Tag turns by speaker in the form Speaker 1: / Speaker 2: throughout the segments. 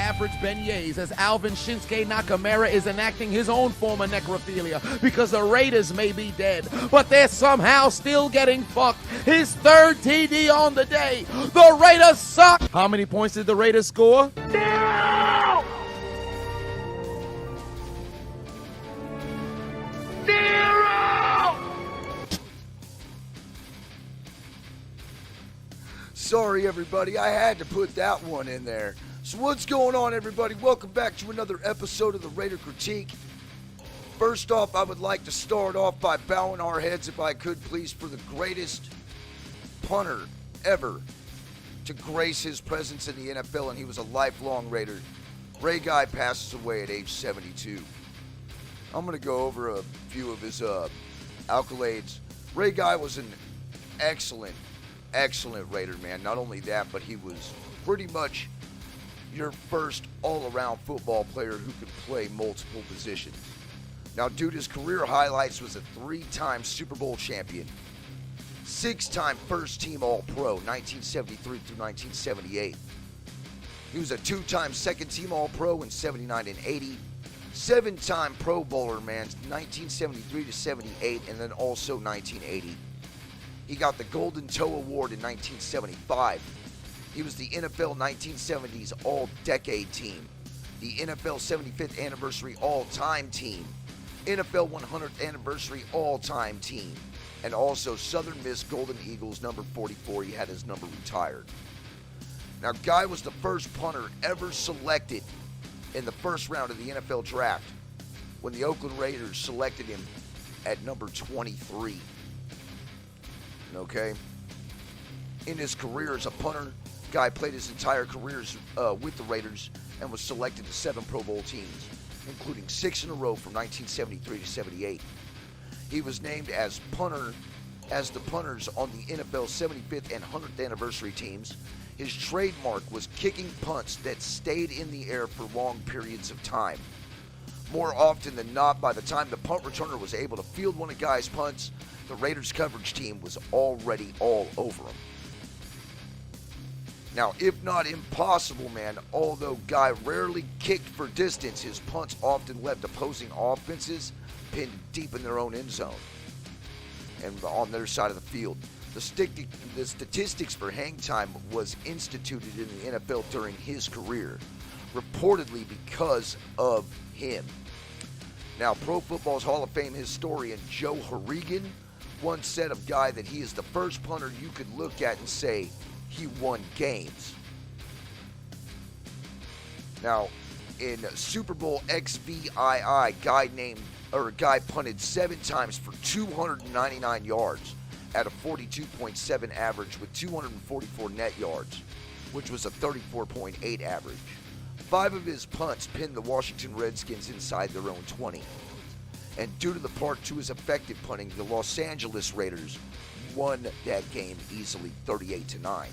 Speaker 1: average beignets as Alvin Shinsuke Nakamura is enacting his own form of necrophilia because the Raiders may be dead, but they're somehow still getting fucked. His third TD on the day. The Raiders suck. How many points did the Raiders score? 0! 0!
Speaker 2: Sorry, everybody. I had to put that one in there. So what's going on, everybody? Welcome back to another episode of the Raider Critique. First off, I would like to start off by bowing our heads, if I could, please, for the greatest punter ever to grace his presence in the NFL, and he was a lifelong Raider. Ray Guy passes away at age 72. I'm going to go over a few of his accolades. Ray Guy was an excellent Raider, man. Not only that, but he was pretty much your first all-around football player who could play multiple positions. Now, dude, his career highlights was a 3-time Super Bowl champion, 6-time first-team All-Pro, 1973 through 1978. He was a 2-time second-team All-Pro in 79 and 80, 7-time Pro Bowler, man, 1973 to 78, and then also 1980. He got the Golden Toe Award in 1975. He was the NFL 1970s All-Decade Team, the NFL 75th Anniversary All-Time Team, NFL 100th Anniversary All-Time Team, and also Southern Miss Golden Eagles number 44. He had his number retired. Now, Guy was the first punter ever selected in the first round of the NFL Draft when the Oakland Raiders selected him at number 23. Okay? In his career as a punter, Guy played his entire career with the Raiders and was selected to 7 Pro Bowl teams, including 6 in a row from 1973 to 78. He was named as the punters on the NFL 75th and 100th anniversary teams. His trademark was kicking punts that stayed in the air for long periods of time. More often than not, by the time the punt returner was able to field one of Guy's punts, the Raiders coverage team was already all over him. Now, if not impossible, man, although Guy rarely kicked for distance, his punts often left opposing offenses pinned deep in their own end zone and on their side of the field. The statistics for hang time was instituted in the NFL during his career, reportedly because of him. Now, Pro Football's Hall of Fame historian Joe Horrigan once said of Guy that he is the first punter you could look at and say he won games. Now, in Super Bowl XVII, Guy punted 7 times for 299 yards at a 42.7 average with 244 net yards, which was a 34.8 average. 5 of his punts pinned the Washington Redskins inside their own 20. And due to the part to his effective punting, the Los Angeles Raiders won that game easily, 38-9.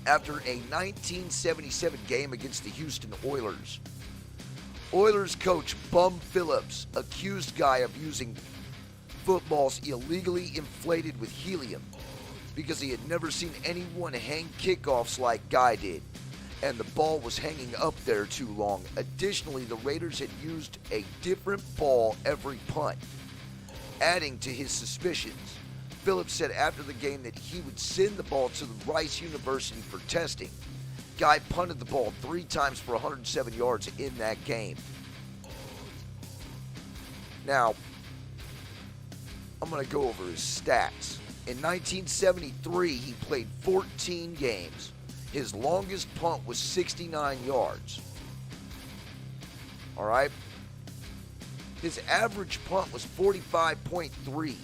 Speaker 2: After a 1977 game against the Houston Oilers, Oilers coach Bum Phillips accused Guy of using footballs illegally inflated with helium because he had never seen anyone hang kickoffs like Guy did, and the ball was hanging up there too long. Additionally, the Raiders had used a different ball every punt, adding to his suspicions. Phillips said after the game that he would send the ball to the Rice University for testing. Guy punted the ball 3 times for 107 yards in that game. Now, I'm going to go over his stats. In 1973, he played 14 games. His longest punt was 69 yards. All right? His average punt was 45.3.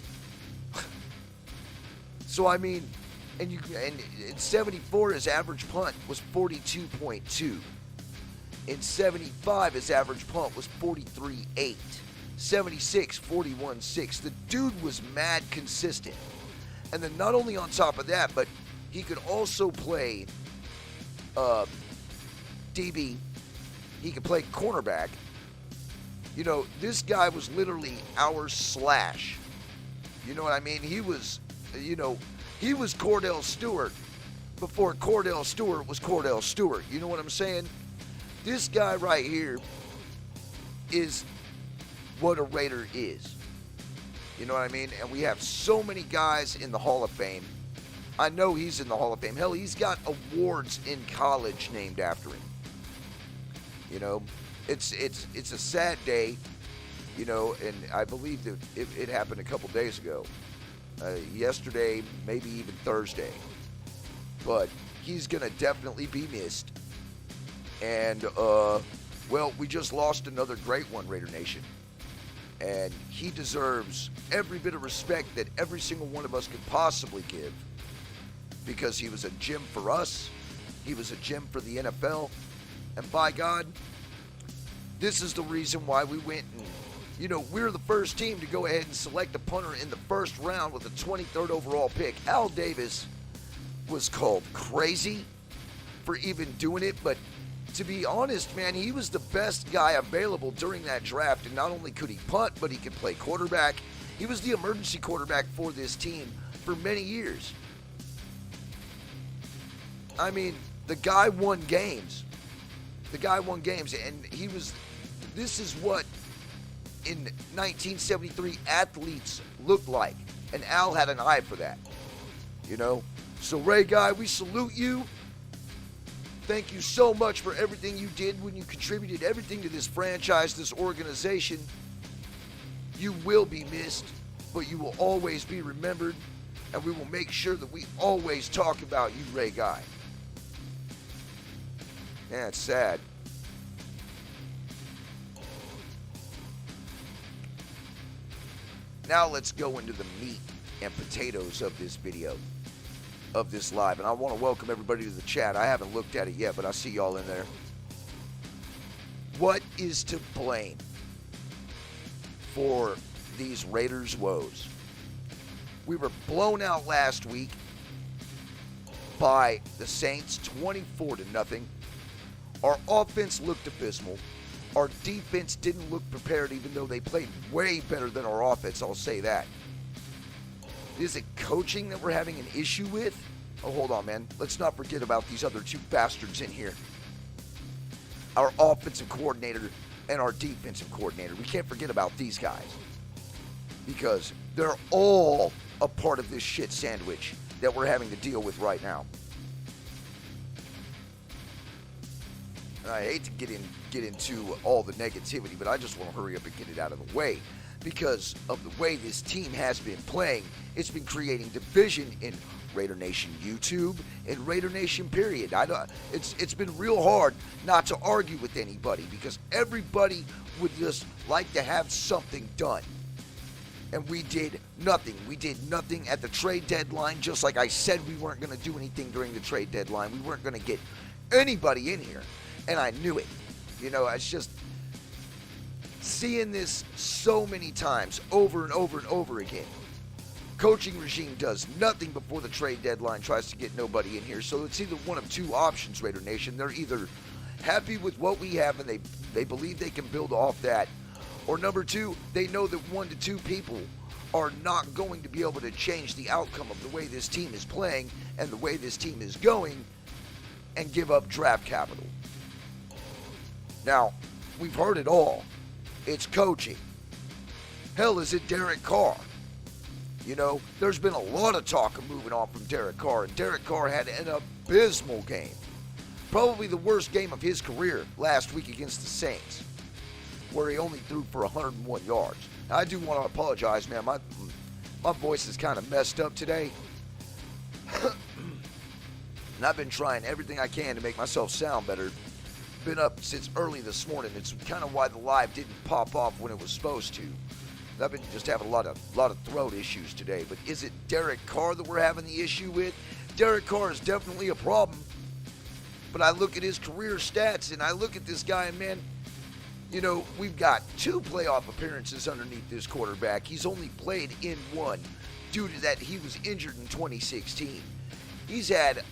Speaker 2: So, I mean, and in 74, his average punt was 42.2. In 75, his average punt was 43.8. 76, 41.6. The dude was mad consistent. And then not only on top of that, but he could also play DB. He could play cornerback. You know, this guy was literally our Slash. You know what I mean? He was, he was Cordell Stewart before Cordell Stewart was Cordell Stewart. You know what I'm saying? This guy right here is what a Raider is. You know what I mean? And we have so many guys in the Hall of Fame. I know he's in the Hall of Fame. Hell, he's got awards in college named after him. You know, it's a sad day, you know, and I believe that it happened a couple days ago. Yesterday, maybe even Thursday. But he's going to definitely be missed. And, well, we just lost another great one, Raider Nation. And he deserves every bit of respect that every single one of us could possibly give. Because he was a gem for us. He was a gem for the NFL. And by God, this is the reason why we went and, you know, we're the first team to go ahead and select a punter in the first round with the 23rd overall pick. Al Davis was called crazy for even doing it, but to be honest, man, he was the best guy available during that draft, and not only could he punt, but he could play quarterback. He was the emergency quarterback for this team for many years. I mean, the guy won games. The guy won games, and he was, this is what in 1973 athletes looked like, and Al had an eye for that, you know? So, Ray Guy, we salute you. Thank you so much for everything you did when you contributed everything to this franchise, this organization. You will be missed, but you will always be remembered, and we will make sure that we always talk about you, Ray Guy. Yeah, it's sad. Now let's go into the meat and potatoes of this video, of this live. And I want to welcome everybody to the chat. I haven't looked at it yet, but I see y'all in there. What is to blame for these Raiders' woes? We were blown out last week by the Saints, 24-0. Our offense looked abysmal. Our defense didn't look prepared, even though they played way better than our offense, I'll say that. Is it coaching that we're having an issue with? Oh, hold on, man. Let's not forget about these other two bastards in here. Our offensive coordinator and our defensive coordinator. We can't forget about these guys. Because they're all a part of this shit sandwich that we're having to deal with right now. And I hate to get into all the negativity, but I just want to hurry up and get it out of the way. Because of the way this team has been playing, it's been creating division in Raider Nation YouTube and Raider Nation period. It's been real hard not to argue with anybody because everybody would just like to have something done. And we did nothing. We did nothing at the trade deadline, just like I said we weren't going to do anything during the trade deadline. We weren't going to get anybody in here, and I knew it. You know, it's just seeing this so many times over and over and over again. Coaching regime does nothing before the trade deadline, tries to get nobody in here. So it's either one of two options, Raider Nation. They're either happy with what we have and they believe they can build off that, or number two, they know that 1 to 2 people are not going to be able to change the outcome of the way this team is playing and the way this team is going and give up draft capital. Now, we've heard it all. It's coaching. Hell, is it Derek Carr? You know, there's been a lot of talk of moving on from Derek Carr, and Derek Carr had an abysmal game. Probably the worst game of his career last week against the Saints, where he only threw for 101 yards. Now, I do want to apologize, man. My voice is kind of messed up today. And I've been trying everything I can to make myself sound better. Been up since early this morning. It's kind of why the live didn't pop off when it was supposed to. I've been just having a lot of throat issues today. But is it Derek Carr that we're having the issue with? Derek Carr is definitely a problem. But I look at his career stats and I look at this guy and, man, you know, we've got 2 playoff appearances underneath this quarterback. He's only played in 1 due to that he was injured in 2016. He's had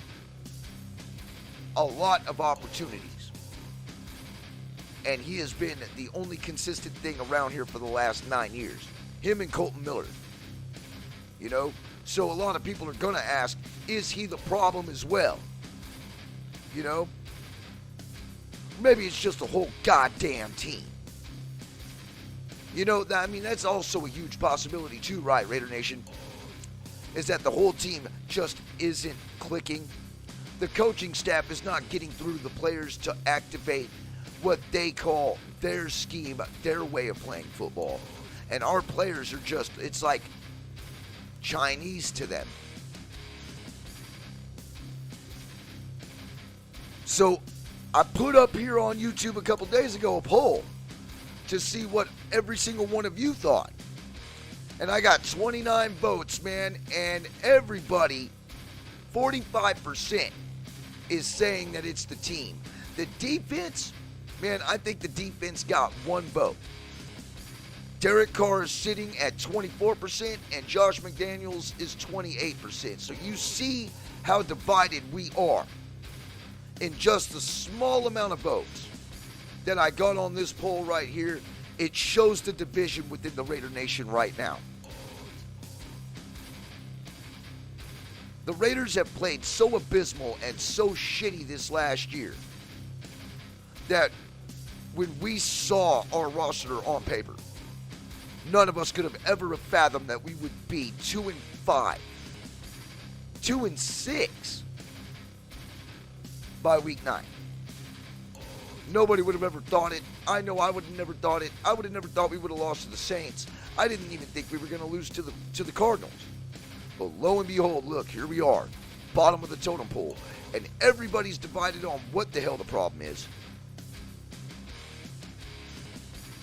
Speaker 2: a lot of opportunities. And he has been the only consistent thing around here for the last 9 years. Him and Colton Miller. You know? So a lot of people are going to ask, is he the problem as well? You know? Maybe it's just the whole goddamn team. You know, that's also a huge possibility too, right, Raider Nation? Is that the whole team just isn't clicking. The coaching staff is not getting through the players to activate what they call their scheme, their way of playing football. And our players are just, it's like Chinese to them. So I put up here on YouTube a couple days ago a poll to see what every single one of you thought. And I got 29 votes, man, and everybody, 45%, is saying that it's the team. The defense, man, I think the defense got one vote. Derek Carr is sitting at 24%, and Josh McDaniels is 28%. So you see how divided we are in just the small amount of votes that I got on this poll right here. It shows the division within the Raider Nation right now. The Raiders have played so abysmal and so shitty this last year that when we saw our roster on paper, none of us could have ever fathomed that we would be 2-5, 2-6 by week 9. Nobody would have ever thought it. I know I would have never thought it. I would have never thought we would have lost to the Saints. I didn't even think we were going to lose to the Cardinals. But lo and behold, look, here we are, bottom of the totem pole, and everybody's divided on what the hell the problem is.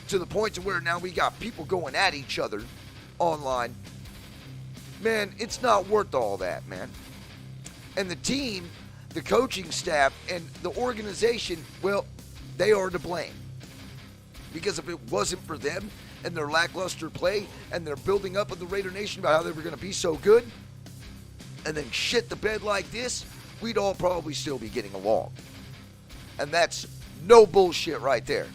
Speaker 2: To the point to where now we got people going at each other online. Man, it's not worth all that, man. And the team, the coaching staff, and the organization, well, they are to blame. Because if it wasn't for them and their lackluster play and their building up of the Raider Nation about how they were going to be so good, and then shit the bed like this, we'd all probably still be getting along. And that's no bullshit right there.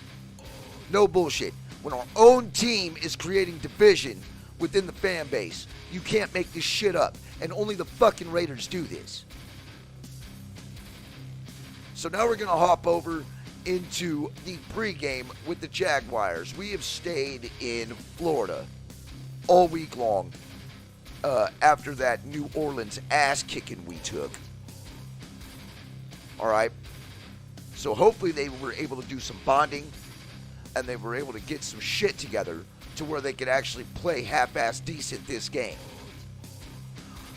Speaker 2: No bullshit. When our own team is creating division within the fan base, you can't make this shit up. And only the fucking Raiders do this. So now we're going to hop over into the pregame with the Jaguars. We have stayed in Florida all week long after that New Orleans ass kicking we took. All right. So hopefully they were able to do some bonding and they were able to get some shit together to where they could actually play half-ass decent this game.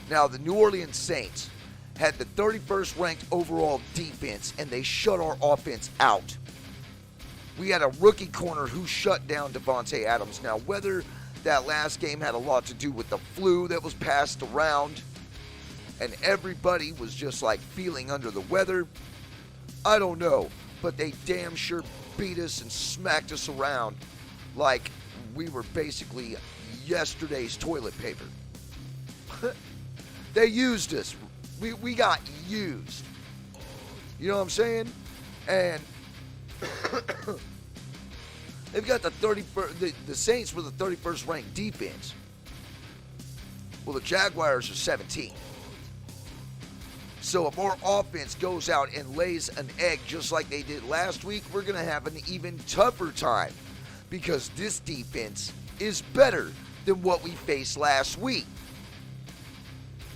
Speaker 2: Now, the New Orleans Saints had the 31st ranked overall defense, and they shut our offense out. We had a rookie corner who shut down Davante Adams. Now, whether that last game had a lot to do with the flu that was passed around and everybody was just like feeling under the weather, I don't know. But they damn sure beat us and smacked us around like we were basically yesterday's toilet paper. They used us. We got used. You know what I'm saying? And they've got the Saints were the 31st ranked defense. Well, the Jaguars are 17. So if our offense goes out and lays an egg just like they did last week, we're going to have an even tougher time because this defense is better than what we faced last week.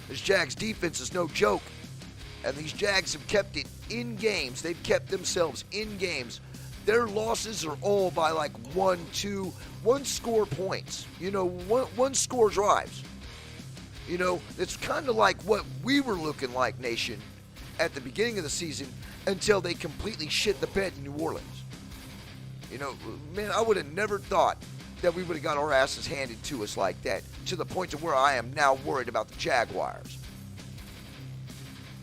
Speaker 2: This Jags defense is no joke, and these Jags have kept it in games. They've kept themselves in games. Their losses are all by like one score points, one score drives. It's kind of like what we were looking like, Nation, at the beginning of the season until they completely shit the bed in New Orleans. Man, I would have never thought that we would have got our asses handed to us like that, to the point to where I am now worried about the Jaguars.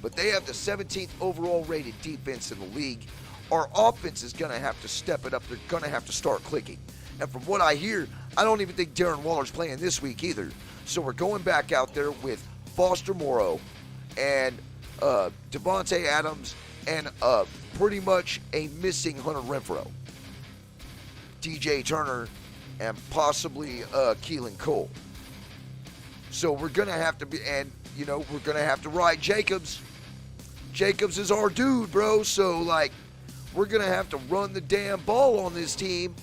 Speaker 2: But they have the 17th overall rated defense in the league. Our offense is going to have to step it up. They're going to have to start clicking. And from what I hear, I don't even think Darren Waller's playing this week either. So we're going back out there with Foster Moreau and Davante Adams and pretty much a missing Hunter Renfrow, DJ Turner, and possibly Keelan Cole. So we're going to have to be, and, you know, we're going to have to ride Jacobs. Jacobs is our dude, bro. So, like, we're going to have to run the damn ball on this team.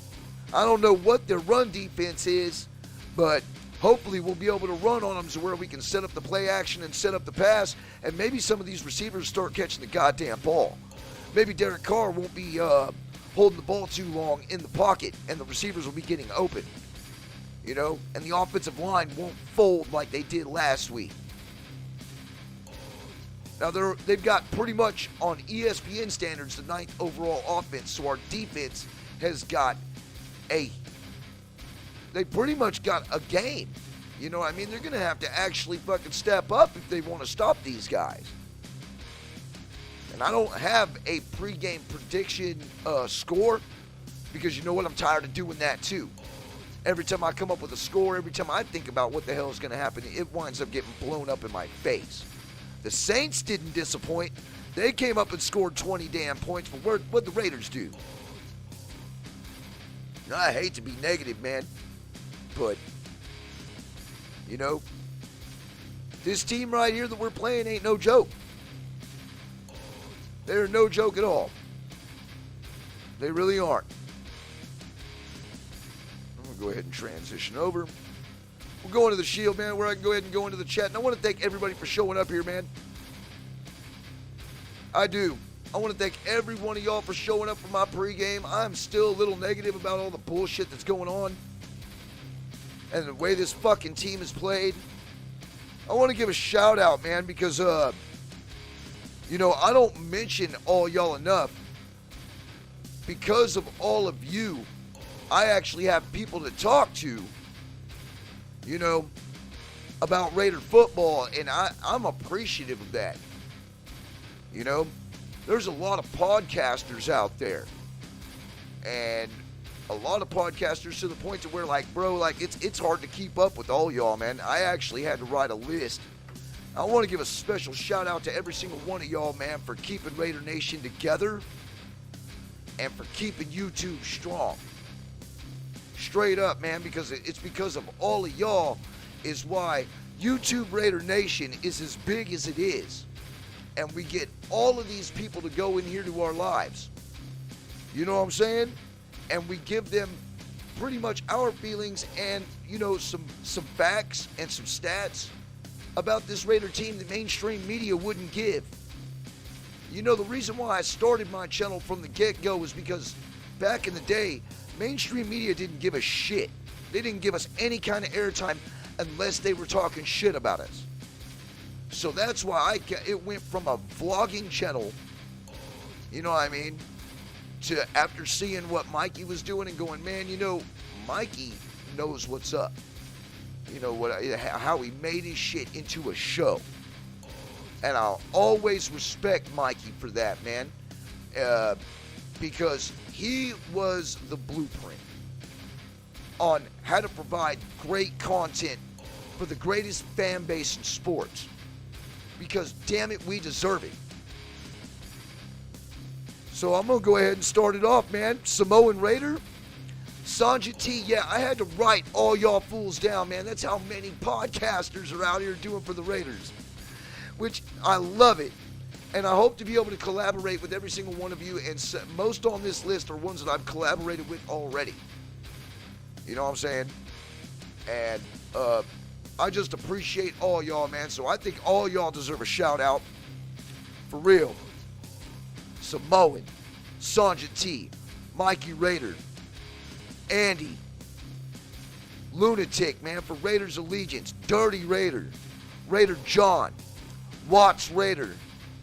Speaker 2: I don't know what their run defense is, but hopefully we'll be able to run on them to where we can set up the play action and set up the pass, and maybe some of these receivers start catching the goddamn ball. Maybe Derek Carr won't be holding the ball too long in the pocket, and the receivers will be getting open. You know, and the offensive line won't fold like they did last week. Now, they've got pretty much, on ESPN standards, the 9th overall offense, so our defense has got they pretty much got a game. You know what I mean? They're going to have to actually fucking step up if they want to stop these guys. And I don't have a pregame prediction score because you know what? I'm tired of doing that too. Every time I come up with a score, every time I think about what the hell is going to happen, it winds up getting blown up in my face. The Saints didn't disappoint. They came up and scored 20 damn points, but what'd the Raiders do? Now, I hate to be negative, man, but, you know, this team right here that we're playing ain't no joke. They're no joke at all. They really aren't. I'm going to go ahead and transition over. We're going to the Shield, man, where I can go ahead and go into the chat. And I want to thank everybody for showing up here, man. I do. I want to thank every one of y'all for showing up for my pregame. I'm still a little negative about all the bullshit that's going on and the way this fucking team is played. I want to give a shout out, man, because, you know, I don't mention all y'all enough. Because of all of you, I actually have people to talk to, you know, about Raider football, and I'm appreciative of that. You know, there's a lot of podcasters out there, and a lot of podcasters to the point to where, like, bro, like, it's hard to keep up with all y'all, man. I actually had to write a list. I want to give a special shout out to every single one of y'all, man, for keeping Raider Nation together and for keeping YouTube strong. Straight up, man, because it's because of all of y'all is why YouTube Raider Nation is as big as it is. And we get all of these people to go in here to our lives. You know what I'm saying? And we give them pretty much our feelings and, you know, some facts and some stats about this Raider team that mainstream media wouldn't give. You know, the reason why I started my channel from the get-go was because back in the day, mainstream media didn't give a shit. They didn't give us any kind of airtime unless they were talking shit about us. So that's why it went from a vlogging channel, you know what I mean, to after seeing what Mikey was doing and going, man, you know, Mikey knows what's up. You know, how he made his shit into a show. And I'll always respect Mikey for that, man, because he was the blueprint on how to provide great content for the greatest fan base in sports. Because, damn it, we deserve it. So I'm going to go ahead and start it off, man. Samoan Raider, Sanjay T. Yeah, I had to write all y'all fools down, man. That's how many podcasters are out here doing for the Raiders. Which, I love it. And I hope to be able to collaborate with every single one of you. And most on this list are ones that I've collaborated with already. You know what I'm saying? And, I just appreciate all y'all, man. So I think all y'all deserve a shout out. For real. Samoan, Sanjay T, Mikey Raider, Andy, Lunatic, man, for Raiders Allegiance, Dirty Raider, Raider John, Watts Raider,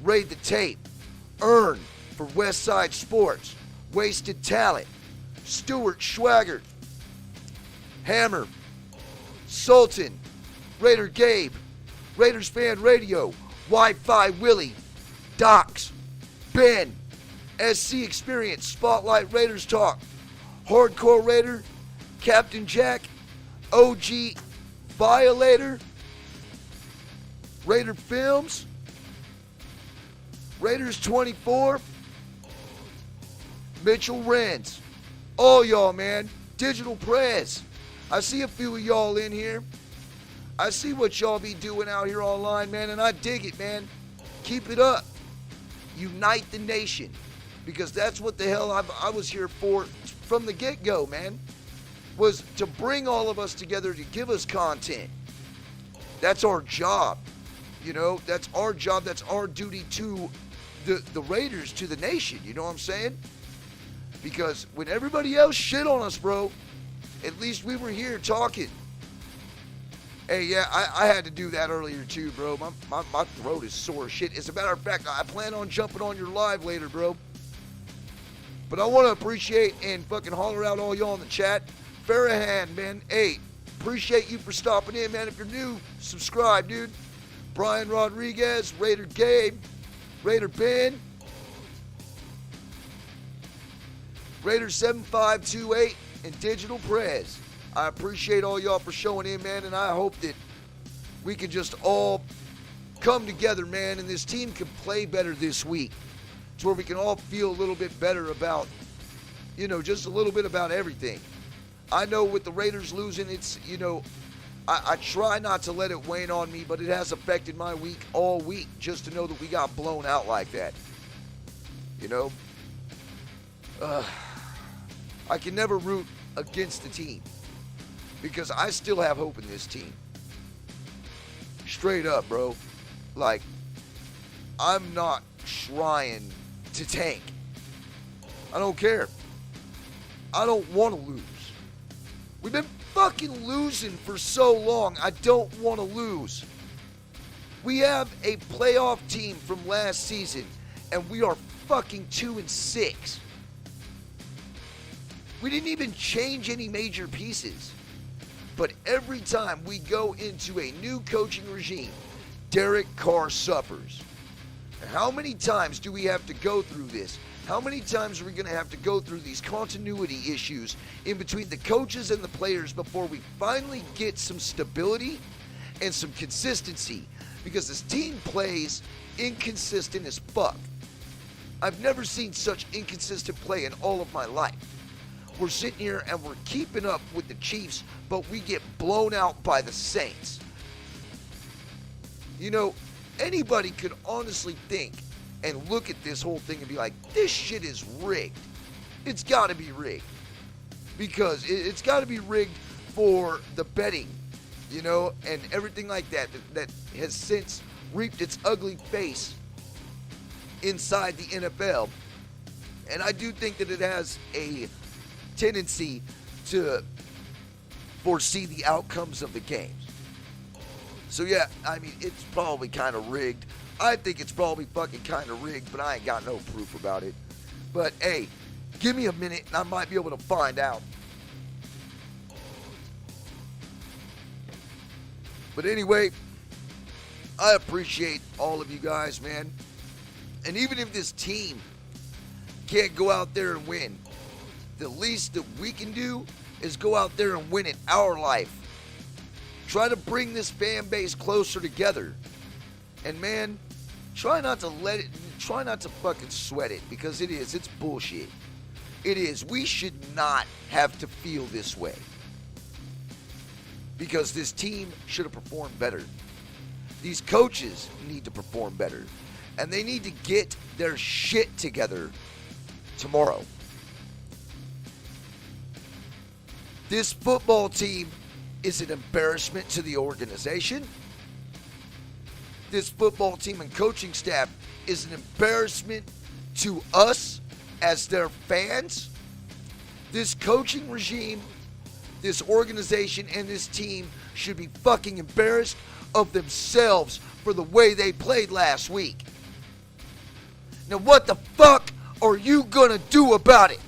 Speaker 2: Raid the Tape, Earn for Westside Sports, Wasted Talent, Stuart Schwaggart, Hammer, Sultan, Raider Gabe, Raiders Fan Radio, Wi-Fi Willie, Docs, Ben, SC Experience, Spotlight Raiders Talk, Hardcore Raider, Captain Jack, OG Violator, Raider Films, Raiders 24, Mitchell Renz, all y'all, man, Digital Press. I see a few of y'all in here. I see what y'all be doing out here online, man, and I dig it, man. Keep it up. Unite the nation. Because that's what the hell I was here for from the get-go, man. Was to bring all of us together to give us content. That's our job. You know, that's our job. That's our duty to the Raiders, to the nation. You know what I'm saying? Because when everybody else shit on us, bro, at least we were here talking. Hey, yeah, I had to do that earlier too, bro. My throat is sore as shit. As a matter of fact, I plan on jumping on your live later, bro. But I want to appreciate and fucking holler out all y'all in the chat. Farrahan, man, hey, appreciate you for stopping in, man. If you're new, subscribe, dude. Brian Rodriguez, Raider Gabe, Raider Ben, Raider 7528, and Digital Prez. I appreciate all y'all for showing in, man, and I hope that we can just all come together, man, and this team can play better this week. It's where we can all feel a little bit better about, you know, just a little bit about everything. I know with the Raiders losing, it's, you know, I try not to let it wane on me, but it has affected my week all week just to know that we got blown out like that. You know? I can never root against the team because I still have hope in this team. Straight up, bro. Like, I'm not trying to tank. I don't care. I don't want to lose. We've been fucking losing for so long. I don't want to lose. We have a playoff team from last season, and we are fucking 2-6. We didn't even change any major pieces. But every time we go into a new coaching regime, Derek Carr suffers. How many times do we have to go through this? How many times are we going to have to go through these continuity issues in between the coaches and the players before we finally get some stability and some consistency? Because this team plays inconsistent as fuck. I've never seen such inconsistent play in all of my life. We're sitting here and we're keeping up with the Chiefs, but we get blown out by the Saints. You know, anybody could honestly think and look at this whole thing and be like, this shit is rigged. It's got to be rigged. Because it's got to be rigged for the betting, you know, and everything like that that has since reaped its ugly face inside the NFL. And I do think that it has a tendency to foresee the outcomes of the games. So yeah, I mean, it's probably kind of rigged. I think it's probably fucking kind of rigged, but I ain't got no proof about it. But hey, give me a minute and I might be able to find out. But anyway, I appreciate all of you guys, man. And even if this team can't go out there and win, the least that we can do is go out there and win in our life. Try to bring this fan base closer together. And man, try not to fucking sweat it, because it's bullshit. It is. We should not have to feel this way. Because this team should have performed better. These coaches need to perform better. And they need to get their shit together tomorrow. This football team is an embarrassment to the organization. This football team and coaching staff is an embarrassment to us as their fans. This coaching regime, this organization, and this team should be fucking embarrassed of themselves for the way they played last week. Now what the fuck are you gonna do about it?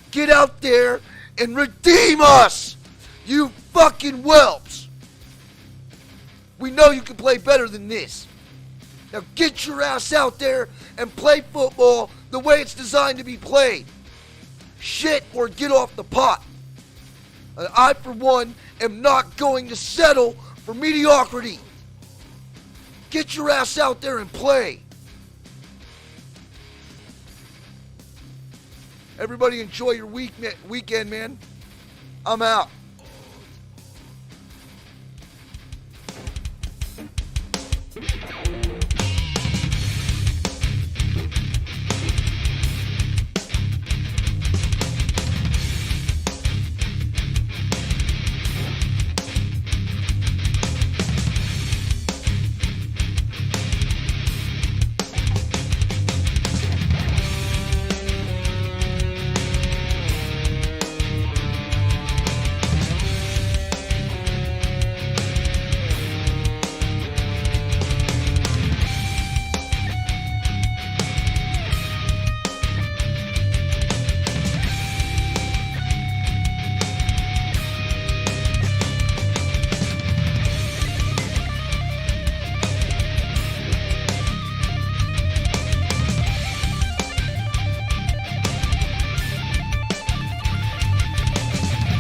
Speaker 2: Get out there and redeem us, you fucking whelps. We know you can play better than this. Now get your ass out there and play football the way it's designed to be played. Shit or get off the pot. I, for one, am not going to settle for mediocrity. Get your ass out there and play. Everybody enjoy your weekend, man. I'm out.